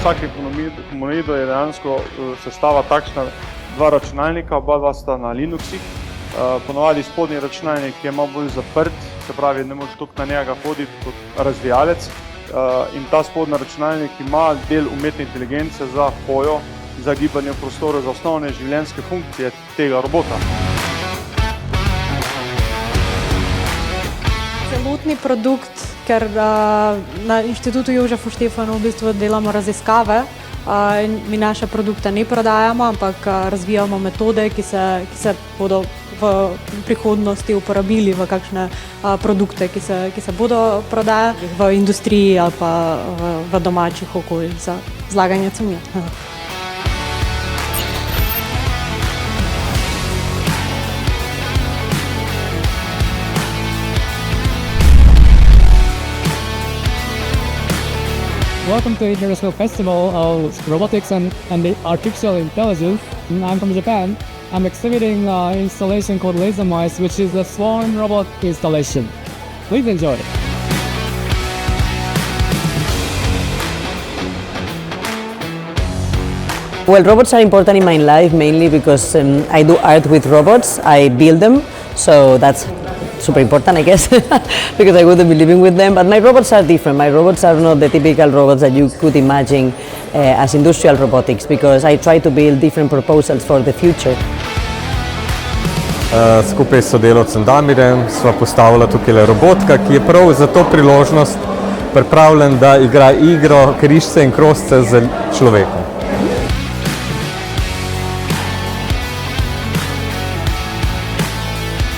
vsakem humanoidu je dejansko sestava takšna, dva računalnika, oba sta na Linuxih. Ponovadi spodnji računalnik je malo bolj zaprt, se pravi, ne moreš toliko na njega hoditi kot razvijalec. In ta spodnji računalnik ima del umetne inteligence za hojo, za gibanje v prostoru, za osnovne življenjske funkcije tega robota. Celotni produkt, ker na Inštitutu Jožefa Štefana v bistvu delamo raziskave, mi naše produkte ne prodajamo, ampak razvijamo metode, ki se bodo v prihodnosti uporabili v kakšne produkte, ki se bodo prodajali v industriji ali pa v domačih okoljih za zlaganje cementa. Welcome to International Festival of Robotics and Artificial Intelligence. I'm from Japan. I'm exhibiting an installation called Laser Mice, which is a swarm robot installation. Please enjoy. Well, robots are important in my life mainly because I do art with robots. I build them, so that's super important, I guess, because I wouldn't be living with them. But my robots are different. My robots are not the typical robots that you could imagine as industrial robotics, because I try to build different proposals for the future. Skupaj s sodelavcem Damirjem sva postavila tukaj robotka, ki je prav za to priložnost pripravljen, da igra igro križce in krožce z človekom.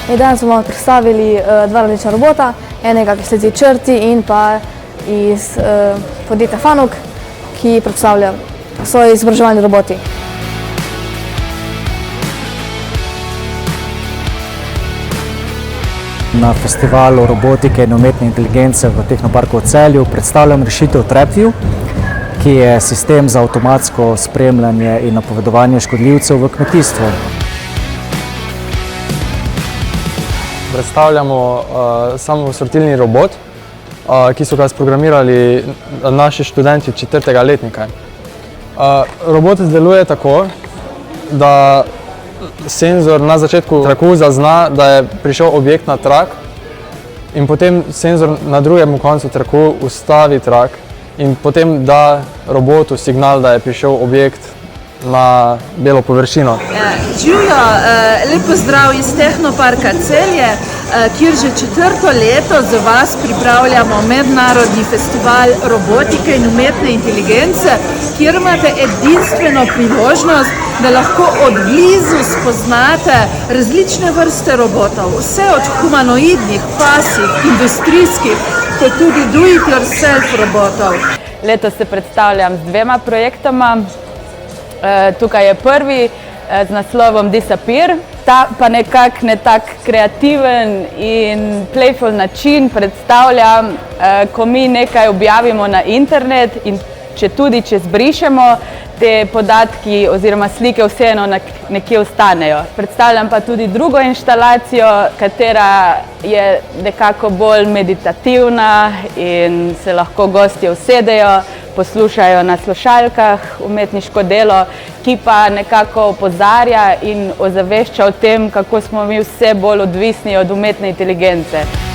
Danes bomo predstavili dva različna robota, enega, ki sledi črti, in pa iz podjetja Fanuc, ki predstavlja svoje izobraževalni roboti. Na festivalu robotike in umetne inteligence v Tehnoparku v Celju predstavljam rešitev TrapView, ki je sistem za avtomatsko spremljanje in napovedovanje škodljivcev v kmetijstvu. Predstavljamo samosortilni robot, ki so ga sprogramirali naši študenti 4. letnika. Robot deluje tako, da senzor na začetku traku zazna, da je prišel objekt na trak, in potem senzor na drugem koncu traku ustavi trak in potem da robotu signal, da je prišel objekt na belo površino. Živijo, lep pozdrav iz Tehnoparka Celje, kjer že 4. leto za vas pripravljamo mednarodni festival robotike in umetne inteligence, kjer imate edinstveno priložnost, da lahko od blizu spoznate različne vrste robotov, vse od humanoidnih, pasih, industrijskih, kot tudi do-it-yourself robotov. Letos se predstavljam z dvema projektoma. Tukaj je prvi z naslovom Disappear. Ta pa nekako na tak kreativen in playful način predstavlja, ko mi nekaj objavimo na internet in če zbrišemo, te podatki oziroma slike vseeno nekje ostanejo. Predstavljam pa tudi drugo inštalacijo, katera je nekako bolj meditativna in se lahko gostje usedejo, poslušajo na slušalkah umetniško delo, ki pa nekako opozarja in ozavešča o tem, kako smo mi vse bolj odvisni od umetne inteligence.